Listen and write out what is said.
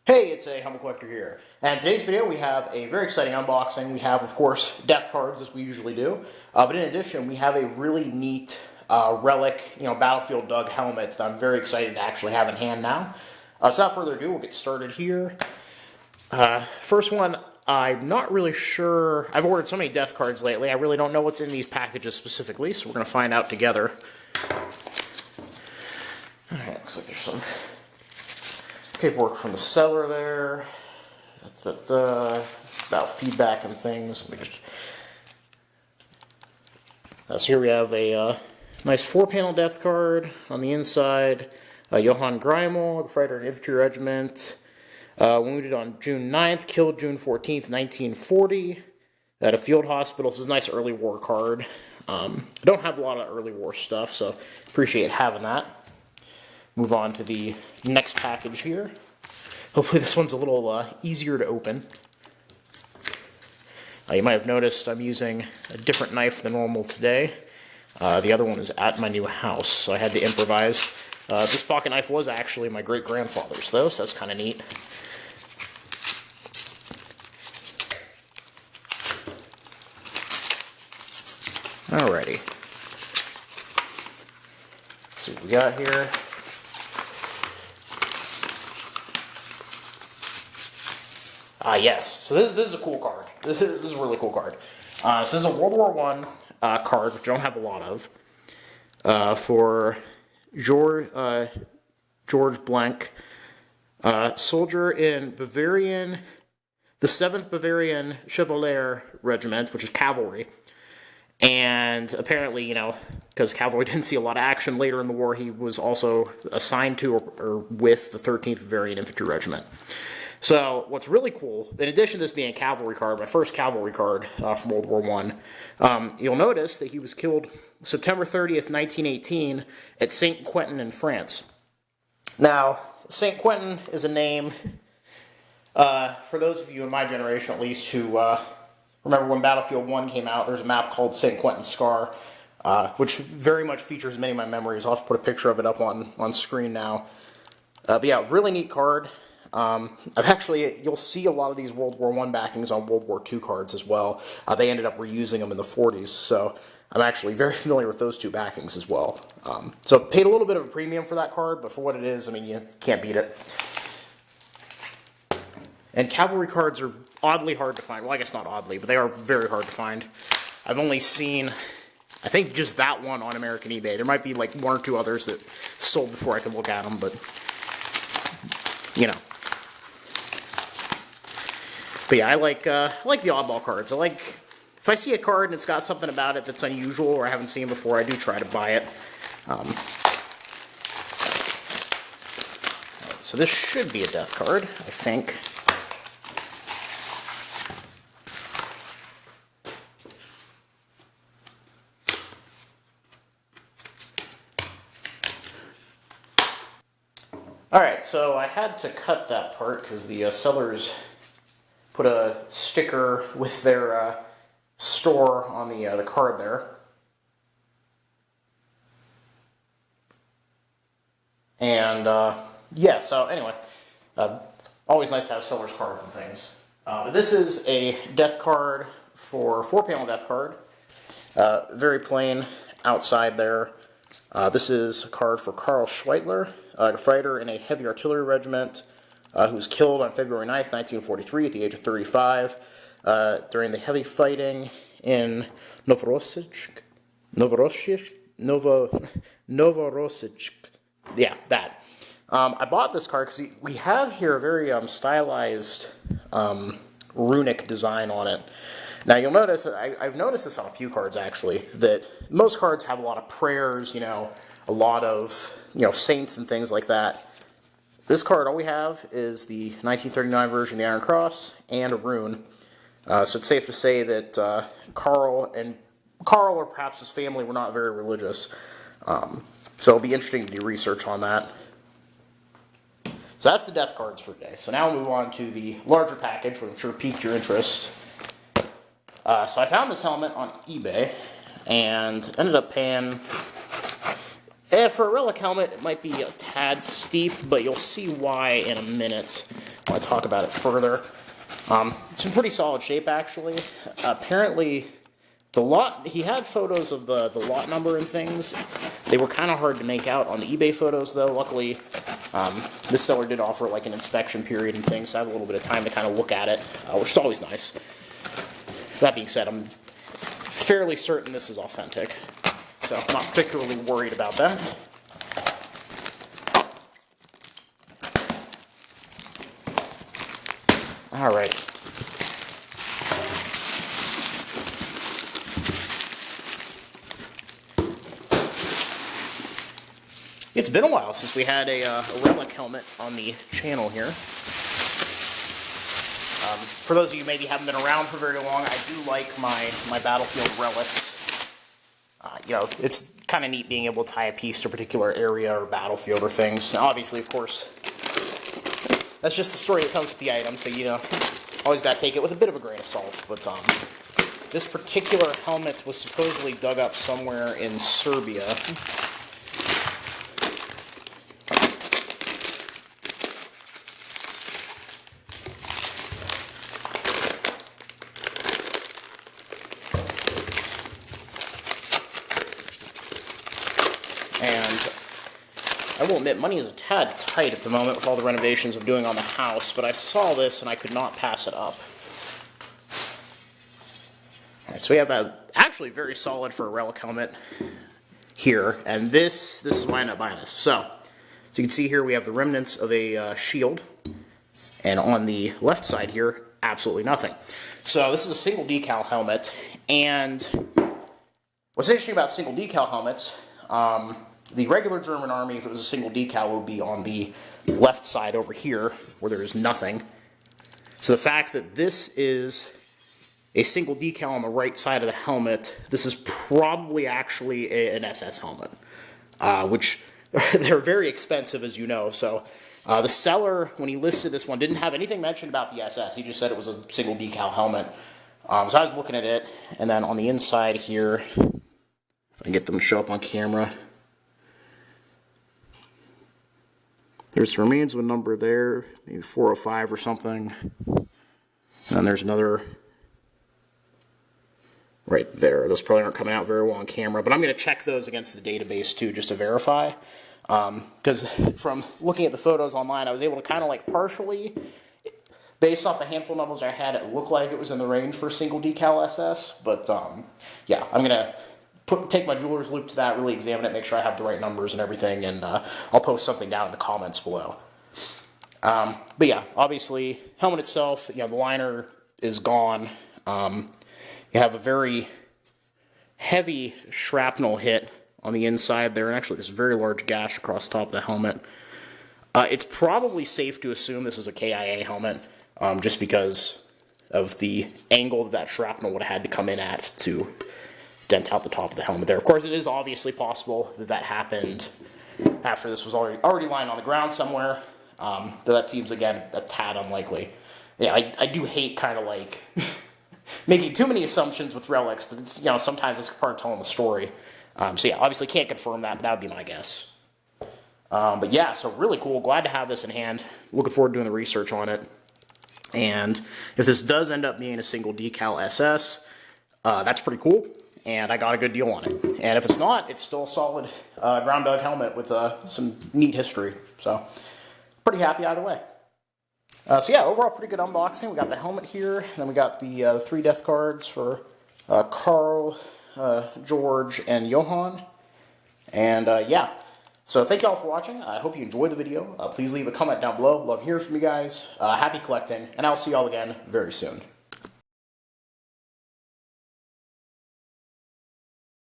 Hey, it's a Humble Collector here, and in today's video we have a very exciting unboxing. We have, of course, death cards, as we usually do, but in addition we have a really neat relic, Battlefield Doug helmet that I'm very excited to actually have in hand now. So without further ado, we'll get started here. First one, I'm not really sure. I've ordered so many death cards lately, I really don't know what's in these packages specifically, so we're going to find out together. Alright, looks like there's some paperwork from the seller there. About feedback and things. Let me just. So here we have a nice 4-panel death card on the inside. Johann Greimel, fighter in infantry regiment, wounded on June 9th, killed June 14th, 1940, at a field hospital. This is a nice early war card. I don't have a lot of early war stuff, so appreciate having that. Move on to the next package here. Hopefully this one's a little easier to open. You might have noticed I'm using a different knife than normal today. The other one is at my new house, so I had to improvise. This pocket knife was actually my great-grandfather's, though, so that's kind of neat. Alrighty. Let's see what we got here. Yes, so this is a cool card. This is a really cool card. This is a World War I card, which I don't have a lot of, for George Blank, soldier in Bavarian, the 7th Bavarian Chevalier Regiment, which is cavalry. And apparently, because cavalry didn't see a lot of action later in the war, he was also assigned to or with the 13th Bavarian Infantry Regiment. So, what's really cool, in addition to this being a cavalry card, my first cavalry card from World War I, you'll notice that he was killed September 30th, 1918 at St. Quentin in France. Now, St. Quentin is a name, for those of you in my generation at least, who remember when Battlefield 1 came out, there's a map called St. Quentin Scar, which very much features many of my memories. I'll have to put a picture of it up on screen now. But yeah, really neat card. You'll see a lot of these World War I backings on World War II cards as well. They ended up reusing them in the 40s, so I'm actually very familiar with those two backings as well. So paid a little bit of a premium for that card, but for what it is, you can't beat it. And cavalry cards are oddly hard to find. Well, I guess not oddly, but they are very hard to find. I've only seen, I think, just that one on American eBay. There might be like one or two others that sold before I could look at them, but But yeah, I like the oddball cards. If I see a card and it's got something about it that's unusual or I haven't seen before, I do try to buy it. So this should be a death card, I think. Alright, so I had to cut that part because the sellers put a sticker with their store on the card there. And, yeah, so anyway, always nice to have sellers' cards and things. But this is a death card for 4-panel death card. Very plain outside there. This is a card for Karl Schweitler, a fighter in a heavy artillery regiment, who was killed on February 9th, 1943 at the age of 35 during the heavy fighting in Novorossiysk. Yeah, that. I bought this card because we have here a very stylized runic design on it. Now you'll notice, I've noticed this on a few cards actually, that most cards have a lot of prayers, a lot of, saints and things like that. This card, all we have is the 1939 version of the Iron Cross and a rune. So it's safe to say that Carl, or perhaps his family, were not very religious. So it'll be interesting to do research on that. So that's the death cards for today. So now we'll move on to the larger package, which I'm sure piqued your interest. So I found this helmet on eBay, and ended up paying For a relic helmet, it might be a tad steep, but you'll see why in a minute. want to talk about it further. It's in pretty solid shape, actually. Apparently, the lot, he had photos of the lot number and things. They were kind of hard to make out on the eBay photos, though. Luckily, this seller did offer like an inspection period and things, so I have a little bit of time to kind of look at it, which is always nice. That being said, I'm fairly certain this is authentic, so I'm not particularly worried about that. Alright. It's been a while since we had a relic helmet on the channel here. For those of you who maybe haven't been around for very long, I do like my battlefield relics. You know, it's kind of neat being able to tie a piece to a particular area or battlefield or things. Now, obviously, of course, that's just the story that comes with the item, so, you know, always got to take it with a bit of a grain of salt. But this particular helmet was supposedly dug up somewhere in Serbia. And I will admit, money is a tad tight at the moment with all the renovations I'm doing on the house, but I saw this and I could not pass it up. Alright, so we have a actually very solid for a relic helmet here, and this is why I ended up buying this. So you can see here we have the remnants of a shield, and on the left side here, absolutely nothing. So this is a single decal helmet, and what's interesting about single decal helmets, the regular German army, if it was a single decal, would be on the left side over here, where there is nothing. So the fact that this is a single decal on the right side of the helmet, this is probably actually an SS helmet, which they're very expensive, as you know. So the seller, when he listed this one, didn't have anything mentioned about the SS. He just said it was a single decal helmet. So I was looking at it, and then on the inside here, if I can get them to show up on camera, there's remains of a number there, maybe 405 or something. And then there's another right there. Those probably aren't coming out very well on camera, but I'm going to check those against the database too, just to verify. Because from looking at the photos online, I was able to kind of like partially, based off the handful of numbers I had, it looked like it was in the range for single decal SS. But yeah, I'm going to take my jeweler's loop to that, really examine it, make sure I have the right numbers and everything, and I'll post something down in the comments below. But yeah, obviously, helmet itself, you know, the liner is gone. You have a very heavy shrapnel hit on the inside there, and actually this very large gash across the top of the helmet. It's probably safe to assume this is a KIA helmet, just because of the angle that shrapnel would have had to come in at to dent out the top of the helmet there. Of course, it is obviously possible that that happened after this was already lying on the ground somewhere, though that seems, again, a tad unlikely. Yeah, I do hate kind of like making too many assumptions with relics, but it's, you know, sometimes it's part of telling the story. So yeah, obviously can't confirm that, but that would be my guess. But yeah, so really cool. Glad to have this in hand. Looking forward to doing the research on it. And if this does end up being a single decal SS, that's pretty cool. And I got a good deal on it. And if it's not, it's still a solid ground dug helmet with some neat history. So pretty happy either way. So yeah, overall pretty good unboxing. We got the helmet here, and then we got the 3 death cards for Carl, George, and Johann. And yeah, so thank you all for watching. I hope you enjoyed the video. Please leave a comment down below. Love hearing from you guys. Happy collecting, and I'll see you all again very soon.